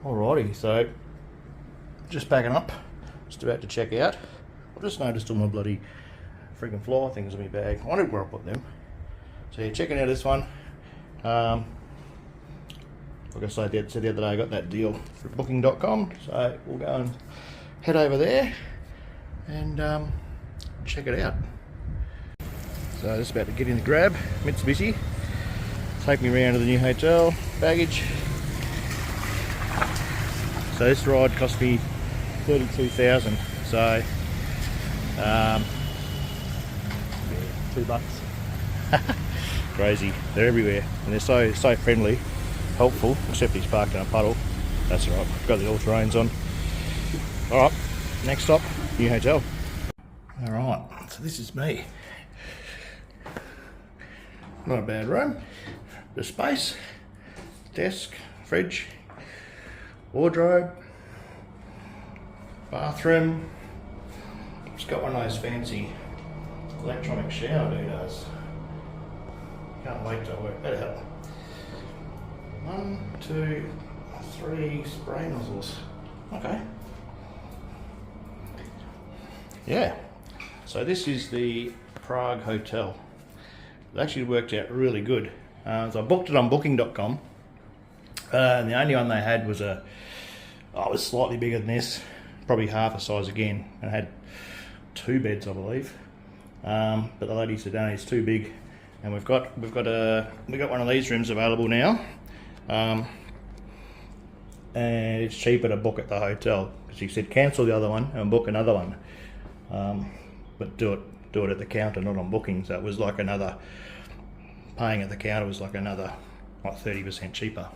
Alrighty, so just packing up, just about to check out. I've just noticed all my bloody freaking fly things in my bag. I wondered where I put them. So yeah, checking out this one. Like I said the other day, I got that deal for booking.com, so we'll go and head over there and check it out. So just about to get in the grab, Mitsubishi, take me around to the new hotel, baggage. So this ride cost me $32,000, so yeah, $2. Crazy, they're everywhere and they're so friendly, helpful, except he's parked in a puddle. That's alright, got the all-terrains on. Alright, next stop, new hotel. Alright, so this is me. Not a bad room. The space, desk, fridge, wardrobe, bathroom. It's got one of those fancy electronic shower doodahs. Can't wait to work that out. 1, 2, 3 spray nozzles. Okay. Yeah. So this is the Prague Hotel. It actually worked out really good. So I booked it on booking.com. And the only one they had was it was slightly bigger than this, probably half a size again, and had 2 beds, I believe. But the lady said, no, it's too big, and we've got one of these rooms available now, and it's cheaper to book at the hotel. She said cancel the other one and book another one, but do it at the counter, not on booking. So it was like another, paying at the counter was like another 30% cheaper.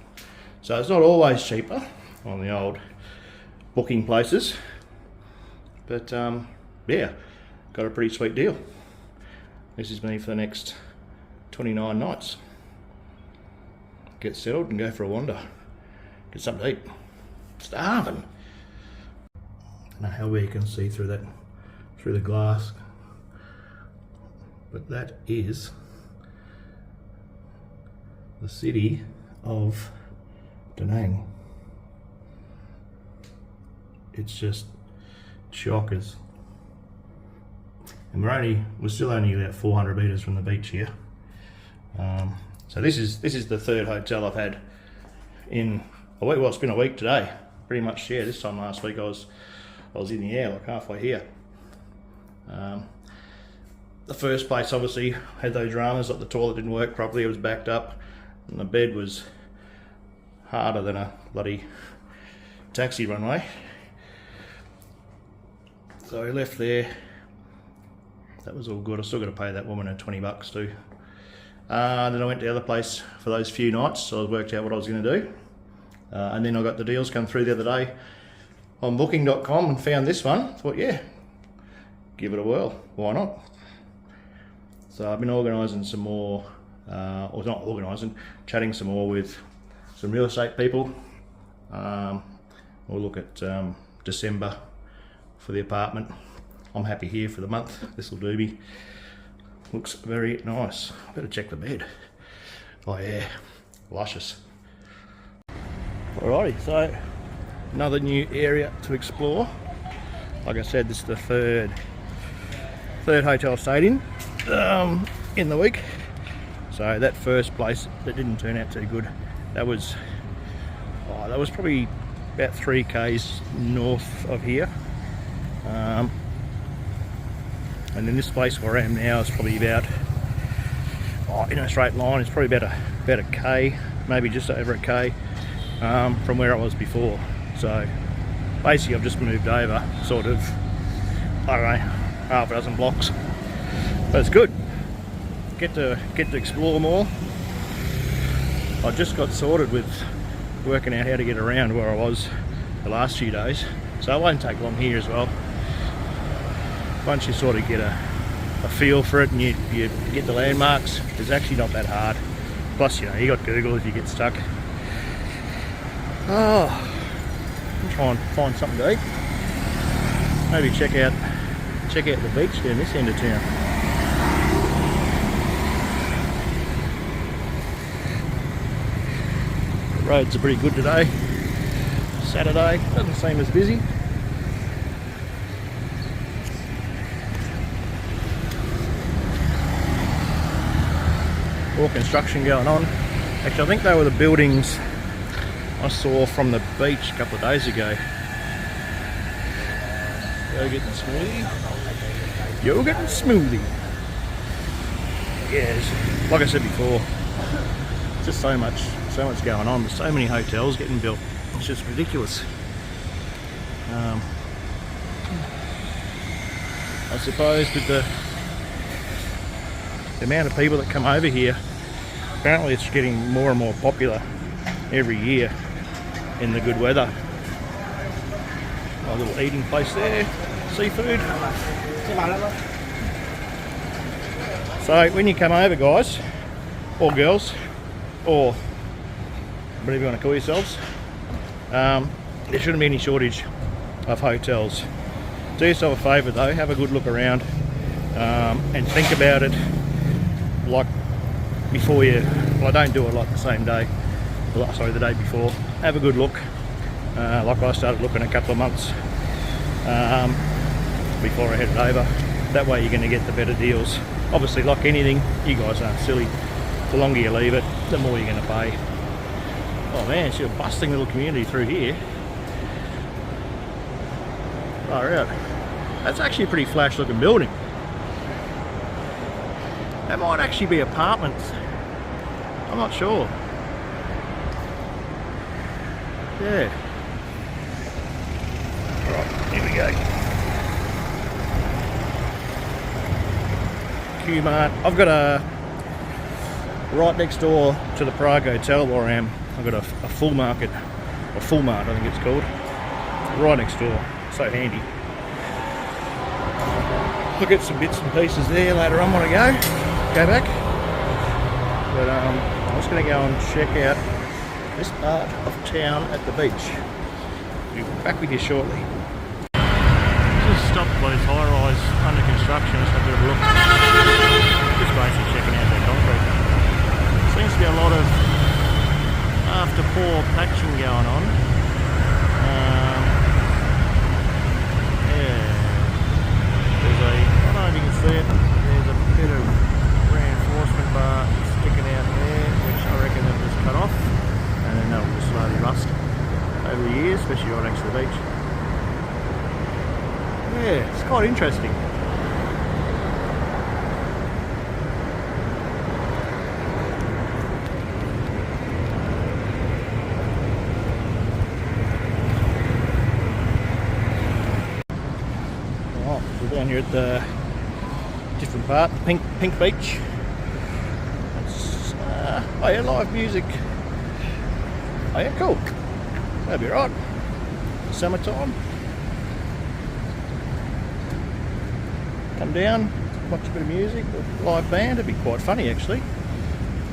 So it's not always cheaper on the old booking places, but yeah, got a pretty sweet deal. This is me for the next 29 nights. Get settled and go for a wander. Get something to eat. Starving. I don't know how well you can see through the glass, but that is the city of Da Nang. It's just shockers. And we're still only about 400 metres from the beach here. So this is the third hotel I've had in a week. Well, it's been a week today, pretty much. Yeah, this time last week I was in the air, like halfway here. The first place obviously had those dramas, like the toilet didn't work properly, it was backed up, and the bed was harder than a bloody taxi runway. So we left there. That was all good. I still got to pay that woman her $20 too. Then I went to the other place for those few nights, so I worked out what I was going to do. And then I got the deals come through the other day on booking.com and found this one. Thought, yeah, give it a whirl. Why not? So I've been organising some more, or not organising, chatting some more with some real estate people. We'll look at December for the apartment. I'm happy here for the month. This will do me. Looks very nice. Better check the bed. Oh yeah, luscious. Alrighty, so another new area to explore. Like I said, this is the third hotel I stayed in the week. So that first place that didn't turn out too good, that was probably about 3 k's north of here. And then this place where I am now is probably about, in a straight line, it's probably about a k, maybe just over a k from where I was before. So basically I've just moved over sort of, I don't know, half a dozen blocks. But it's good. Get to explore more. I just got sorted with working out how to get around where I was the last few days. So it won't take long here as well. Once you sort of get a feel for it and you get the landmarks, it's actually not that hard. Plus, you know, you got Google if you get stuck. Oh, I'm trying to find something to eat. Maybe check out the beach down this end of town. The roads are pretty good today. Saturday. Doesn't seem as busy. More construction going on. Actually, I think they were the buildings I saw from the beach a couple of days ago. Go getting a smoothie. Yo, getting a smoothie. Yes, like I said before, just so much going on. There's so many hotels getting built. It's just ridiculous. I suppose with the amount of people that come over here, apparently it's getting more and more popular every year in the good weather. A little eating place there, seafood. So when you come over, guys, or girls, or whatever you want to call yourselves, there shouldn't be any shortage of hotels. Do yourself a favour though, have a good look around and think about it like before you, well, don't do it like the same day, sorry, the day before. Have a good look, like I started looking a couple of months before I headed over. That way you're going to get the better deals. Obviously, like anything, you guys aren't silly. The longer you leave it, the more you're going to pay. Oh man, it's a bustling little community through here. Far out. That's actually a pretty flash looking building. That might actually be apartments. I'm not sure. Yeah. Right, here we go. Q-Mart. I've got a right next door to the Prague Hotel where I am. I've got a full market, or Full Mart I think it's called, right next door. So handy. I'll get some bits and pieces there later on when I go back. But I'm just going to go and check out this part of town at the beach. We'll be back with you shortly. Just stopped by this high-rise under construction, just have a bit of a look. Just basically checking out their concrete. Seems to be a lot of after pour patching going on. Yeah, there's a, I don't know if you can see it, there's a bit of reinforcement bar sticking out there, which I reckon they've just cut off, and then they'll just slowly rust over the years, especially right next to the beach. Yeah, it's quite interesting. Oh, we're down here at the different part, Pink Beach. It's, oh yeah, live music. Oh yeah, cool. That'll be right. Summertime. Come down, watch a bit of music, a live band. It'd be quite funny actually.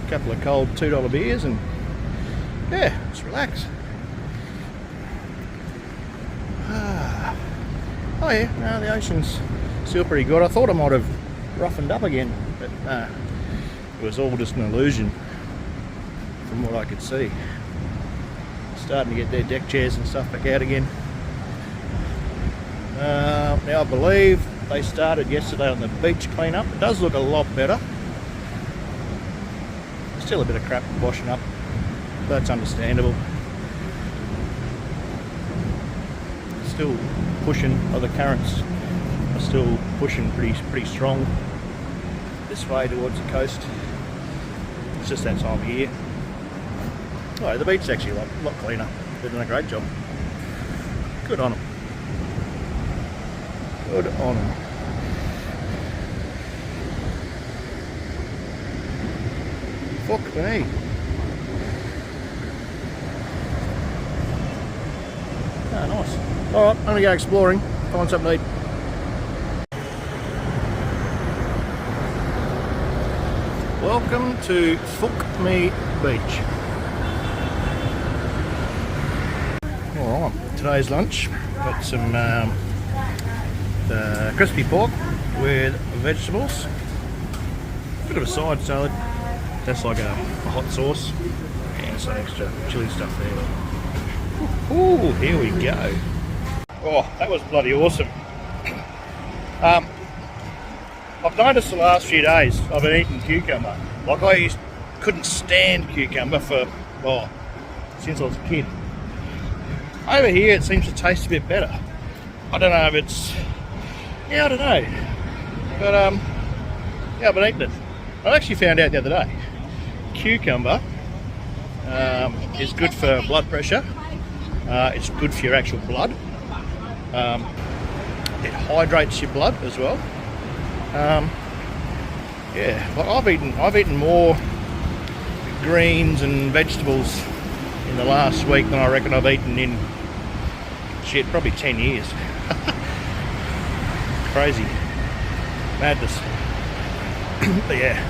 A couple of cold $2 beers and yeah, just relax. Oh yeah, no, the ocean's still pretty good. I thought I might have roughened up again, but it was all just an illusion from what I could see. Starting to get their deck chairs and stuff back out again. Now I believe they started yesterday on the beach cleanup. It does look a lot better. Still a bit of crap washing up. That's understandable. Still pushing, the currents are still pushing pretty strong this way towards the coast. It's just that time of year. Oh, the beach is actually a lot cleaner. They're doing a great job. Good on them. Good on them. Fuck me. Ah, nice. Alright, I'm gonna go exploring, find something to eat. Welcome to Fuck Me Beach. Alright, today's lunch, got some crispy pork with vegetables, bit of a side salad, that's like a hot sauce, and some extra chilli stuff there. Ooh, here we go. Oh, that was bloody awesome. I've noticed the last few days I've been eating cucumber. Like couldn't stand cucumber since I was a kid. Over here it seems to taste a bit better. I don't know if it's, I don't know. But I've been eating it. I actually found out the other day, cucumber is good for blood pressure. It's good for your actual blood. It hydrates your blood as well. But I've eaten more greens and vegetables in the last week than I reckon I've eaten in probably 10 years. Crazy madness. But yeah,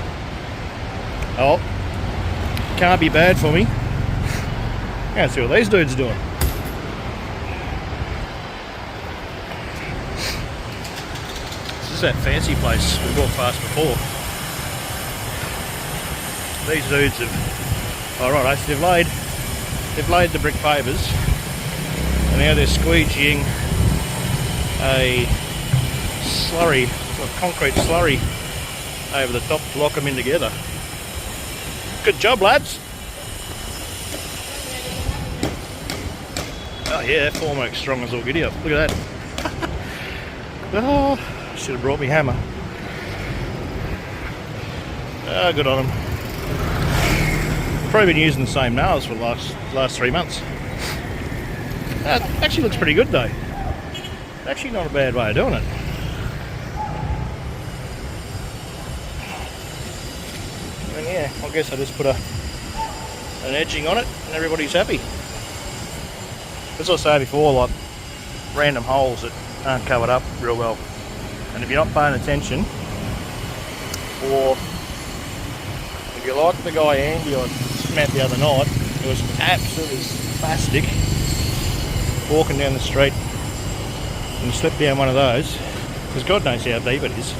can't be bad for me. Let's see what these dudes are doing. This is that fancy place we walked past before. These dudes have, so they've laid the brick pavers, and now they're squeegeeing a slurry, a concrete slurry over the top to lock them in together. Good job, lads. Oh yeah, that formwork's strong as all giddy up. Look at that. Oh, should have brought me hammer. Oh, good on them. Probably been using the same nails for the last 3 months. Actually looks pretty good though. Actually not a bad way of doing it. And yeah, I guess I just put an edging on it and everybody's happy. As I said before, like random holes that aren't covered up real well. And if you're not paying attention, or if you're like the guy Andy I met the other night, who was absolutely spastic, walking down the street and slipped down one of those, because God knows how deep it is.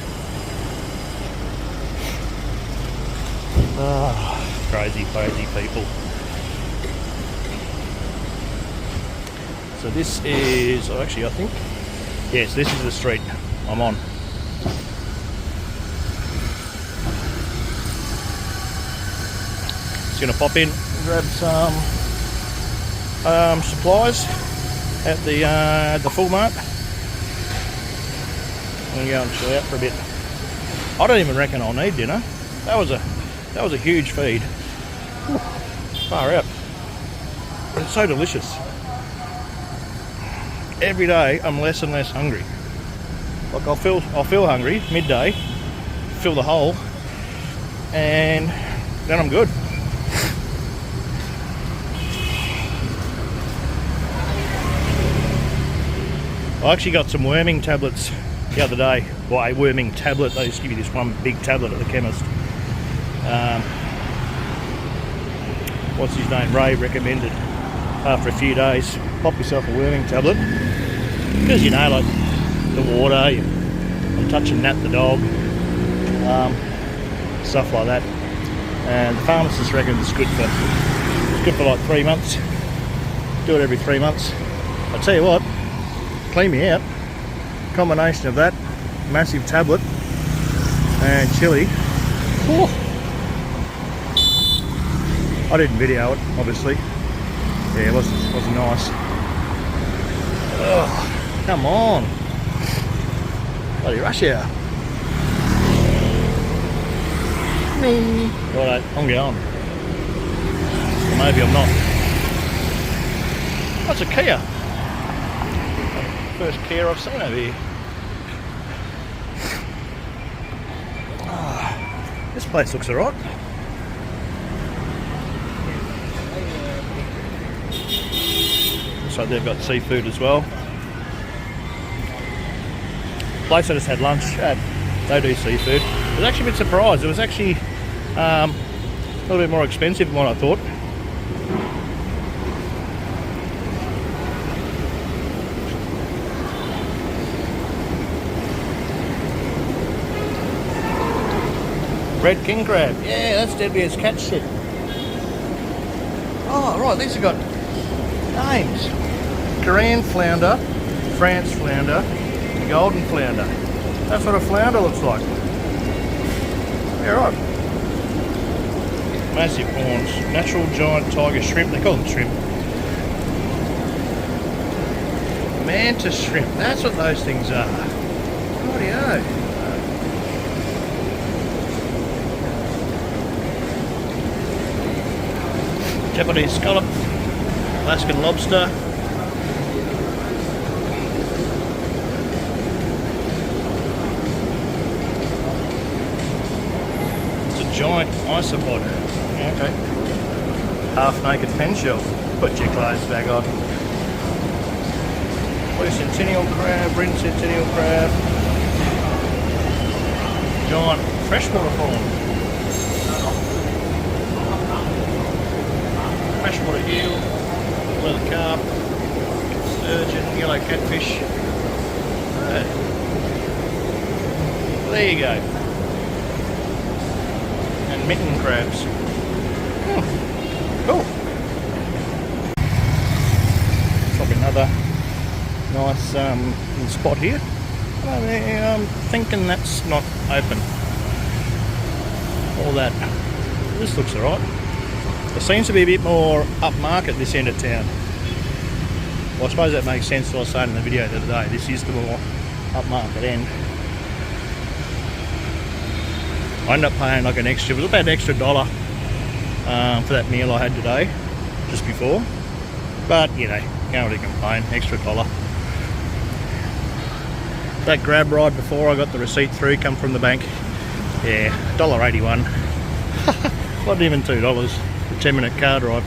Crazy people. So this is, I think, yes, this is the street I'm on. Just going to pop in and grab some supplies at the Full Mart. I'm going to go and chill out for a bit. I don't even reckon I'll need dinner. That was a huge feed. Far out. But it's so delicious. Every day I'm less and less hungry. Like I'll feel hungry midday, fill the hole, and then I'm good. I actually got some worming tablets the other day. Well, a worming tablet. They just give you this one big tablet at the chemist. What's his name? Ray recommended after a few days, pop yourself a worming tablet. Because you know, like the water, I'm touching Nat the dog, stuff like that. And the pharmacist reckons it's good for like 3 months. Do it every 3 months. I tell you what, clean me out. Combination of that massive tablet and chili. Oh. I didn't video it, obviously. Yeah, it wasn't nice. Ugh, come on. Bloody rush hour. Alright, I'm going. Or maybe I'm not. That's a Kia. First Kia I've seen over here. This place looks alright. So they've got seafood as well. Place I just had lunch at, they do seafood. I was actually a bit surprised. It was actually a little bit more expensive than what I thought. Red king crab. Yeah, that's Deadbeard's catch shit. Oh, right, these have got names. Korean flounder, France flounder, golden flounder. That's what a flounder looks like. Yeah, right. Massive prawns. Natural giant tiger shrimp. They call them shrimp. Mantis shrimp. That's what those things are. Rightio. Japanese scallop. Alaskan lobster. Giant isopod. Okay. Half naked pen shell. Put your clothes back on. Blue centennial crab, Bryn centennial crab. Giant freshwater prawn. Freshwater eel, leather carp, sturgeon, yellow catfish. There you go. Mitten crabs. Cool. Probably another nice little spot here. I'm thinking that's not open. All that. This looks alright. There seems to be a bit more upmarket this end of town. Well, I suppose that makes sense. What I was saying in the video the other day. This is the more upmarket end. I ended up paying like an extra, it was about an extra $1 for that meal I had today, just before. But, you know, can't really complain, extra $1. That grab ride before I got the receipt through, come from the bank, yeah, $1.81. Wasn't even $2, a 10-minute car drive.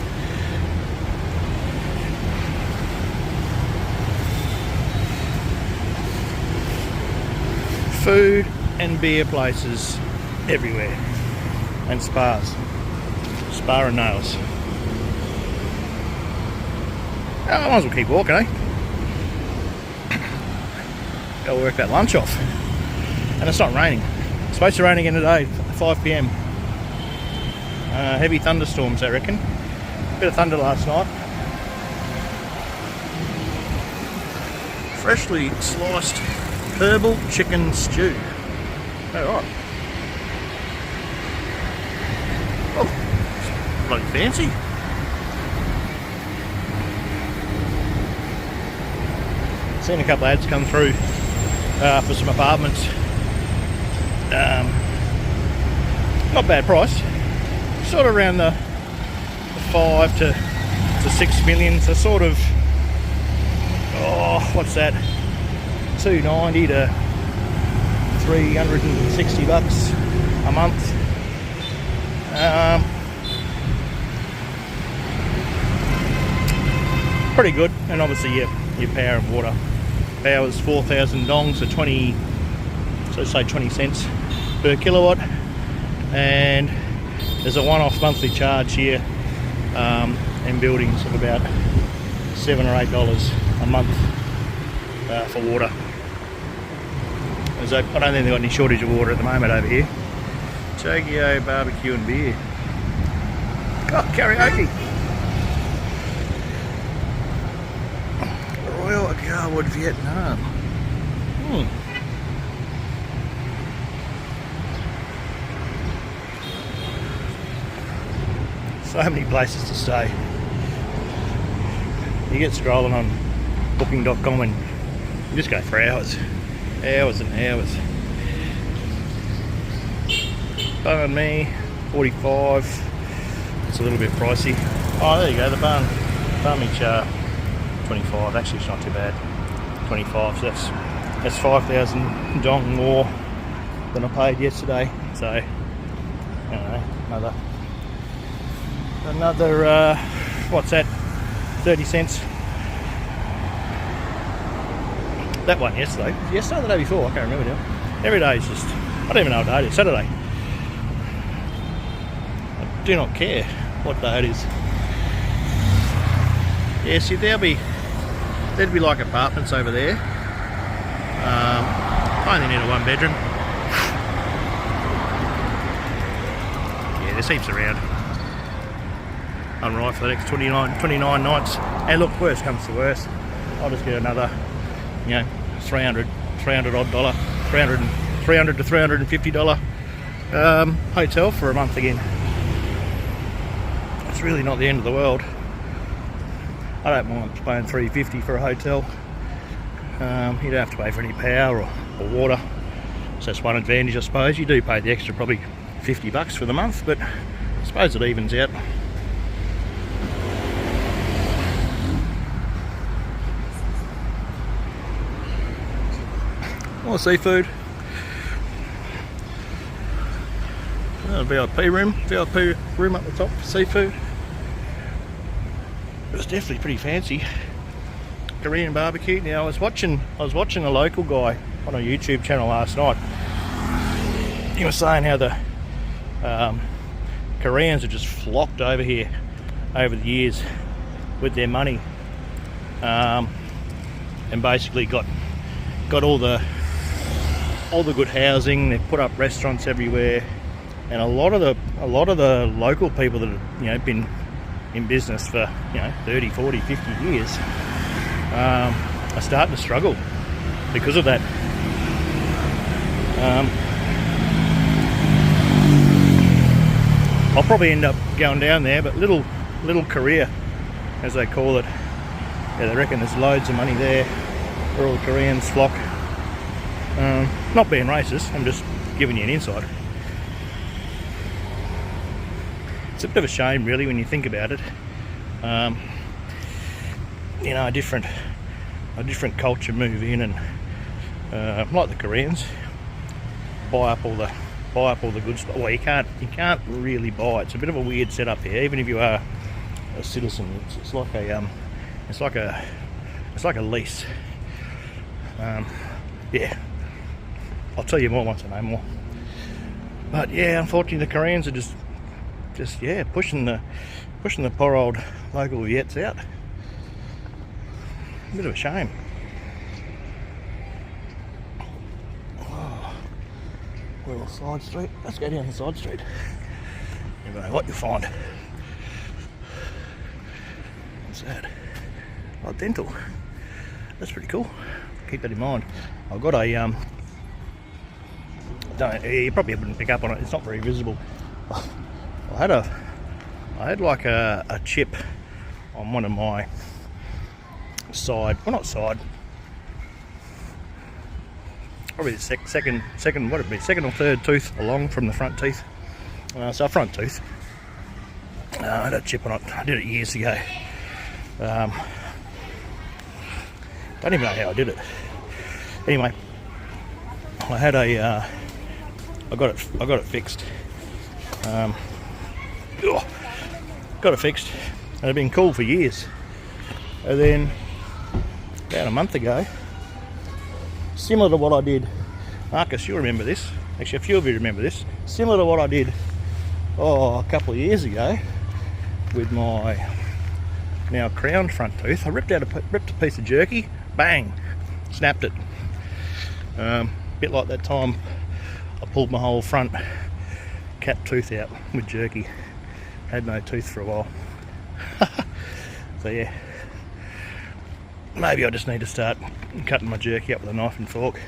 Food and beer places everywhere, and spa and nails. Oh, I might as well keep walking, eh? Go work that lunch off. And it's not raining. It's supposed to rain again today, 5 PM. Heavy thunderstorms, I reckon. Bit of thunder last night. Freshly sliced herbal chicken stew. Alright. Oh, bloody fancy. Seen a couple of ads come through for some apartments. Not bad price. Sort of around the 5 to 6 million. So sort of, oh, what's that? 290 to 360 bucks a month. Pretty good, and obviously your power and water. Power is 4,000 dong, so say 20 cents per kilowatt, and there's a one-off monthly charge here in buildings of about $7 or $8 a month for water. So I don't think they've got any shortage of water at the moment over here. Tokyo barbecue and beer. Oh, karaoke. Royal Garwood, Vietnam. So many places to stay. You get scrolling on booking.com and you just go for hours. Hours and hours. Banh mi, 45. It's a little bit pricey. Oh, there you go, the banh mi cha, 25. Actually, it's not too bad. 25. So that's 5,000 dong more than I paid yesterday. So, I don't know, another what's that? 30 cents. That one yesterday. Yesterday or the day before? I can't remember now. Every day is just, I don't even know what day it is. Saturday. I do not care what day it is. Yeah, see, there'd be like apartments over there. I only need a 1 bedroom. Yeah, there's heaps around. I'm right for the next 29 nights. And look, worst comes to worst. I'll just get another, you know, 300 odd dollar, 300 to $350 hotel for a month again. It's really not the end of the world. I don't mind paying $350 for a hotel. You don't have to pay for any power or water, so that's one advantage, I suppose. You do pay the extra, probably $50 for the month, but I suppose it evens out. More seafood. VIP room up the top for seafood. It's definitely pretty fancy. Korean barbecue. Now I was watching a local guy on a YouTube channel last night. He was saying how the Koreans have just flocked over here over the years with their money, and basically got all the good housing. They've put up restaurants everywhere, and a lot of the local people that have, you know, been in business for, you know, 30, 40, 50 years are starting to struggle because of that. I'll probably end up going down there, but little Korea, as they call it. Yeah, they reckon there's loads of money there where all the Koreans flock. Not being racist, I'm just giving you an insight. It's a bit of a shame, really, when you think about it. You know, a different culture move in and like the Koreans, buy up all the good stuff. Well, you can't really buy. It's a bit of a weird setup here. Even if you are a citizen, it's like a lease. Yeah, I'll tell you more once I know more. But yeah, unfortunately, the Koreans are just yeah, pushing the poor old local Viets out. A bit of a shame. Oh, little side street. Let's go down the side street. You never know what you'll find. What's that? Oh, dental. That's pretty cool. Keep that in mind. I've got a you probably wouldn't pick up on it. It's not very visible. I had like a chip on one of my side, well, not side, probably the second what would it be, second or third tooth along from the front teeth. So front tooth. I had a chip on it. I did it years ago. Don't even know how I did it. Anyway, I had I got it fixed. Got it fixed. It had been cool for years. And then about a month ago, similar to what I did, Marcus, you'll remember this. Actually, a few of you remember this. Similar to what I did a couple of years ago with my now crowned front tooth. I ripped a piece of jerky, bang, snapped it. Bit like that time I pulled my whole front cat tooth out with jerky. Had no tooth for a while. So yeah, maybe I just need to start cutting my jerky up with a knife and fork.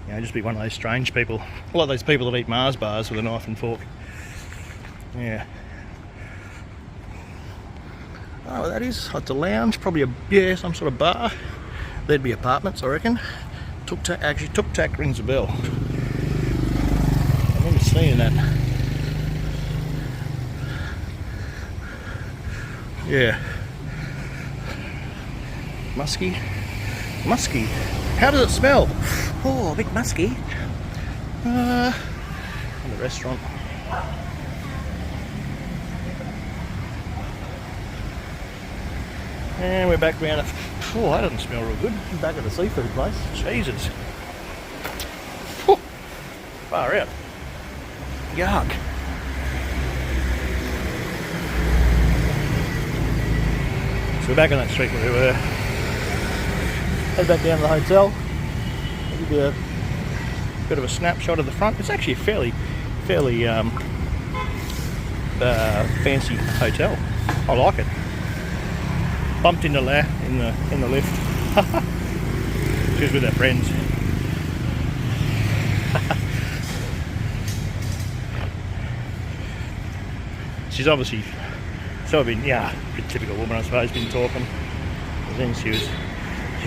You know, just be one of those strange people, like those people that eat Mars bars with a knife and fork. Yeah. I don't know what that is. It's a lounge, probably some sort of bar. There'd be apartments, I reckon. Tuk Tak rings a bell. I remember seeing that. Yeah. Musky. How does it smell? Oh, a bit musky. And the restaurant. And we're back around. Oh, that doesn't smell real good. Back at the seafood place. Jesus. Whew. Far out. Yuck. So we're back on that street where we were. Head back down to the hotel. I'll give you a bit of a snapshot of the front. It's actually a fairly fancy hotel. I like it. Bumped into La in the lift. She was with her friends. She's obviously sort of been, yeah, a typical woman I suppose, been talking. I think she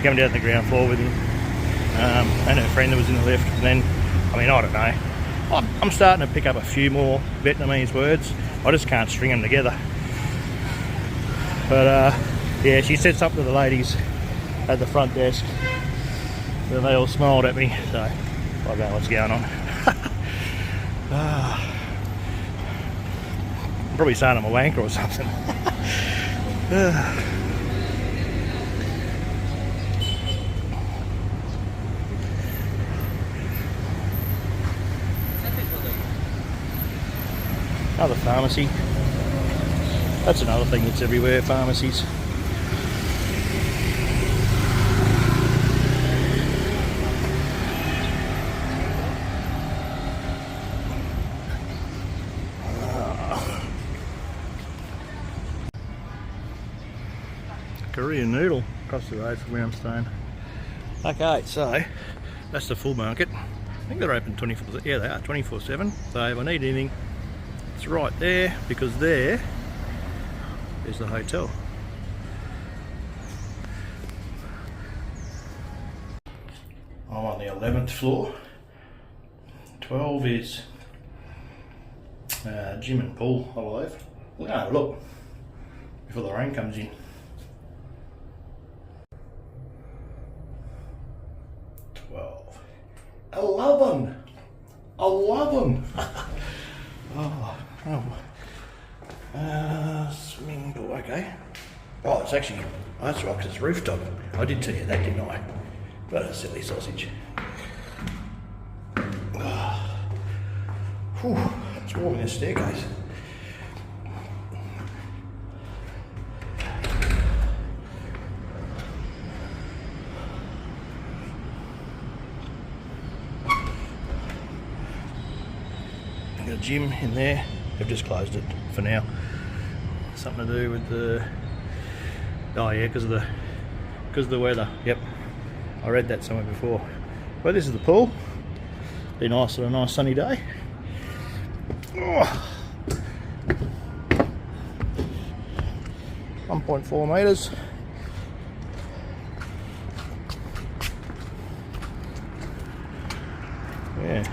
came down to the ground floor with him, and her friend that was in the lift, and then, I mean, I don't know. I'm starting to pick up a few more Vietnamese words. I just can't string them together. But yeah, she said something to the ladies at the front desk, and they all smiled at me, so I don't know what's going on. I'm probably saying I'm a wanker or something. Another pharmacy. That's another thing that's everywhere, pharmacies. Korean noodle across the road from where I'm staying. Okay, so that's the full market. I think they're open 24. Yeah, they are 24/7. So if I need anything, it's right there, because there is the hotel. I'm on the 11th floor. 12 is gym and pool, I believe. We're going to have a look before the rain comes in. 12. 11! 11! Swimming pool, okay. Oh, it's actually, oh, that's right, because it's rooftop. I did tell you that, didn't I? What a silly sausage. Whew, it's warm in this staircase. Got a gym in there. They've just closed it for now. Something to do with the, oh yeah, because of the weather. Yep, I read that somewhere before. Well, this is the pool. Be nice on a nice sunny day. Oh. 1.4 metres. Yeah,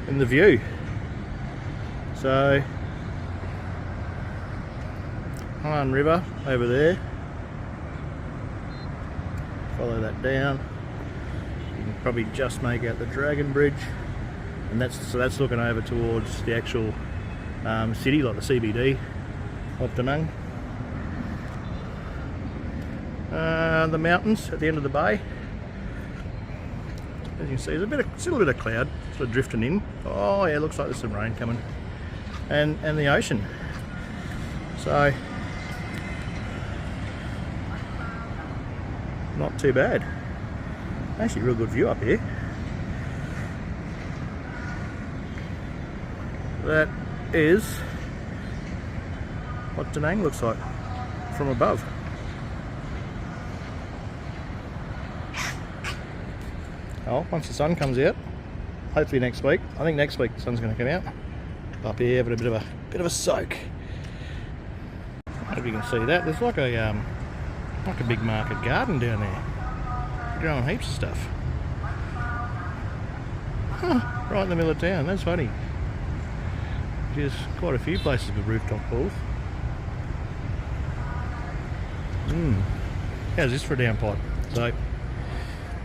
and the view. So, Han River over there. Follow that down. You can probably just make out the Dragon Bridge, and that's looking over towards the actual city, like the CBD of Da Nang. The mountains at the end of the bay. As you can see, there's still a bit of cloud sort of drifting in. Oh yeah, looks like there's some rain coming. And the ocean. So, not too bad. Actually, a real good view up here. That is what Da Nang looks like from above. Oh, once the sun comes out, hopefully next week. I think next week the sun's going to come out. Up here, having a bit of a soak. Hope you can see that. There's like a big market garden down there, growing heaps of stuff. Huh, right in the middle of town. That's funny. There's quite a few places with rooftop pools. How's this for a downpipe? So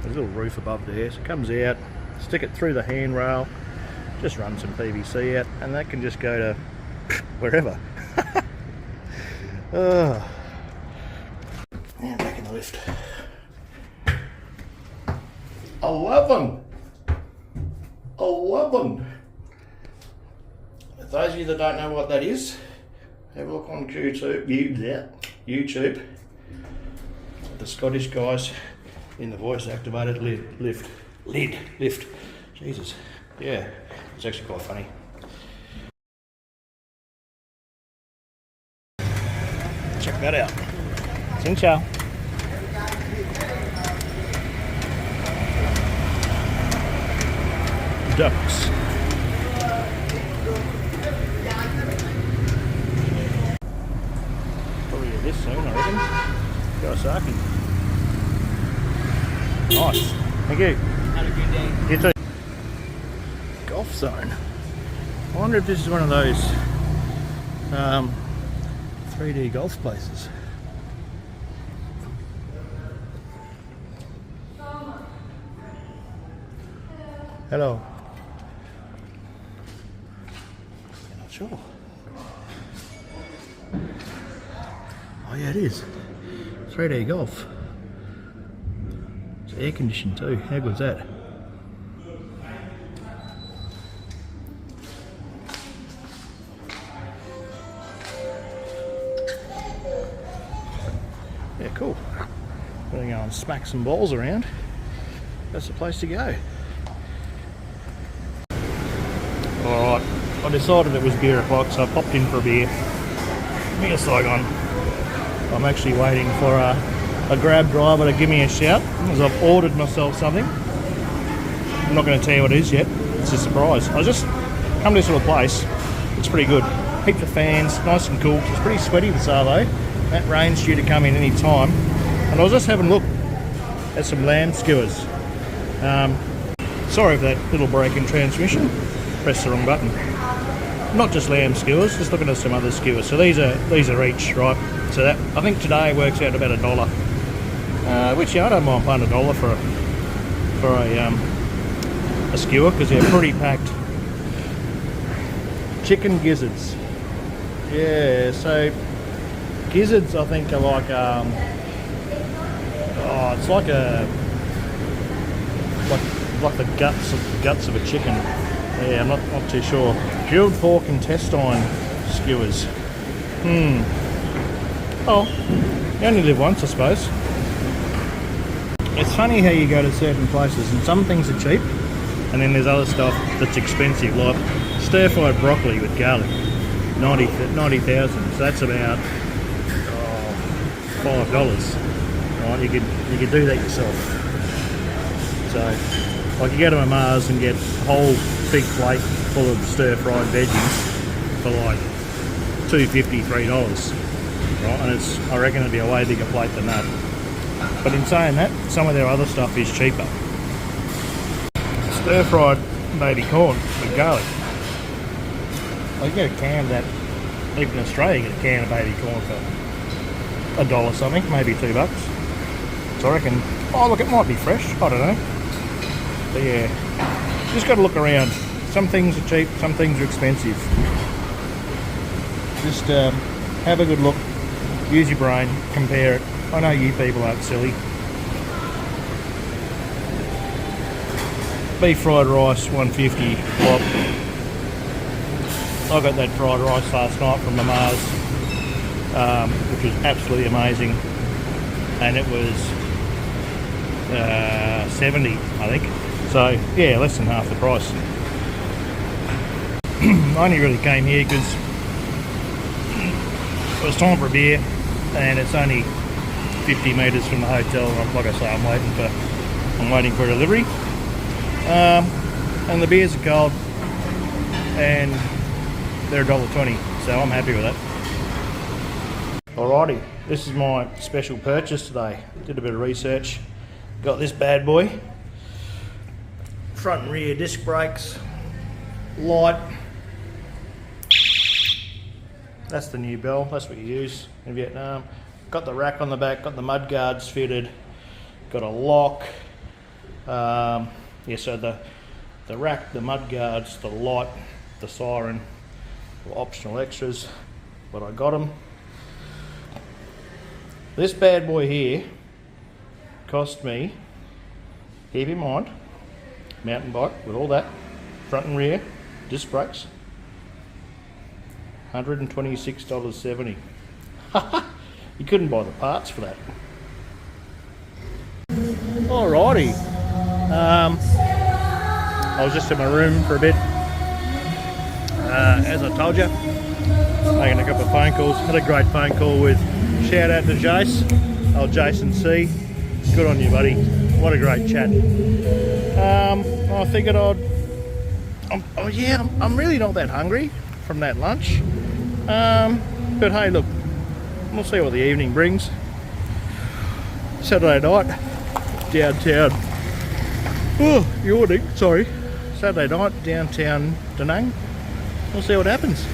there's a little roof above there, so it comes out, stick it through the handrail, just run some PVC out, and that can just go to wherever. Now back in the lift. 11! 11! For those of you that don't know what that is, have a look on YouTube. The Scottish guys in the voice activated lift. Jesus. Yeah, it's actually quite funny. Check that out. Xin chào. ducks. Probably get this soon, I reckon. Kawasaki. Nice. Thank you. Have a good day. You too. Golf zone. I wonder if this is one of those 3D golf places. Hello. I'm not sure. Oh yeah, it is. 3D golf. It's air conditioned too. How good's that? Yeah, cool. Gonna go and smack some balls around. That's the place to go. Alright, I decided it was beer o'clock, so I popped in for a beer. Beer Saigon. I'm actually waiting for a grab driver to give me a shout, as I've ordered myself something. I'm not going to tell you what it is yet, it's a surprise. I just come to this little place, it's pretty good. Heaps of fans, nice and cool. It's pretty sweaty this Arvo. That rain's due to come in any time. And I was just having a look at some lamb skewers. Sorry for that little break in transmission. Pressed the wrong button. Not just lamb skewers, just looking at some other skewers. So these are each, right? So that, I think today works out about $1. Which, yeah, I don't mind paying $1 for a skewer, because they're pretty packed. Chicken gizzards. Yeah, so gizzards I think are like it's like like the guts of a chicken. Yeah, I'm not too sure. Grilled pork intestine skewers. Oh, you only live once, I suppose. It's funny how you go to certain places and some things are cheap, and then there's other stuff that's expensive, like stir-fried broccoli with garlic, 90,000. So that's about $5. Right, you could do that yourself. So, like, you go to a Mars and get a whole big plate full of stir-fried veggies for like $2.50, $3. Right, and I reckon it'd be a way bigger plate than that. But in saying that, some of their other stuff is cheaper. Stir-fried baby corn with garlic. Well, you get a can of that, even in Australia you get a can of baby corn for $1 something, maybe $2. So I reckon, oh look, it might be fresh, I don't know. But yeah, just got to look around. Some things are cheap, some things are expensive. Just have a good look, use your brain, compare it. I know you people aren't silly. Beef fried rice, $1.50 pop. I got that fried rice last night from the Mars, which was absolutely amazing, and it was 70, I think. So yeah, less than half the price. I only really came here because it was time for a beer, and it's only 50 metres from the hotel. Like I say, I'm waiting for a delivery, and the beers are cold, and they're $1.20, so I'm happy with that. Alrighty, this is my special purchase today. Did a bit of research. Got this bad boy. Front and rear disc brakes, light. That's the new bell, that's what you use in Vietnam. Got the rack on the back, got the mud guards fitted, got a lock. Yeah, so the rack, the mud guards, the light, the siren were optional extras, but I got them. This bad boy here cost me, keep in mind, mountain bike with all that, front and rear, disc brakes, $126.70. You couldn't buy the parts for that. Alrighty. I was just in my room for a bit. As I told you, making a couple of phone calls. Had a great phone call with, shout out to Jace, old Jason C. Good on you, buddy. What a great chat. I figured I'd I'm really not that hungry from that lunch. But hey, look, we'll see what the evening brings. Saturday night, downtown. Oh, yawning, sorry. Saturday night, downtown Da Nang. We'll see what happens.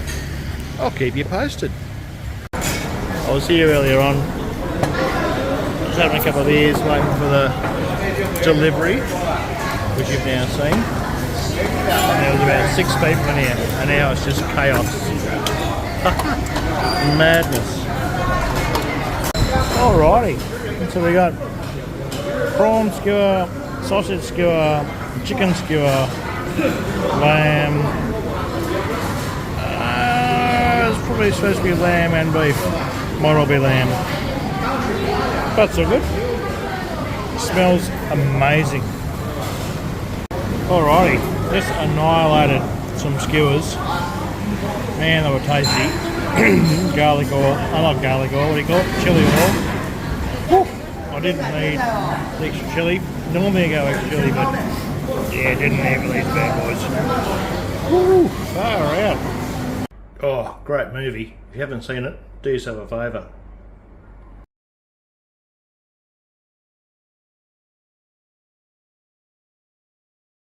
I'll keep you posted. I was here earlier on, just having a couple of beers, waiting for the delivery, which you've now seen. And there was about 6 people in here, and now it's just chaos. Madness. Alrighty, so we got prawn skewer, sausage skewer, chicken skewer, lamb. It's probably supposed to be lamb and beef. Might all be lamb. But so good. Smells amazing. Alrighty, just annihilated some skewers. Man, they were tasty. Garlic oil, not garlic oil, what do you call it? Chili oil. Woo. I didn't need the extra chili. Normally I go extra chili, but yeah, didn't need these bad boys. Woo, far out. Oh, great movie. If you haven't seen it, do yourself a favour.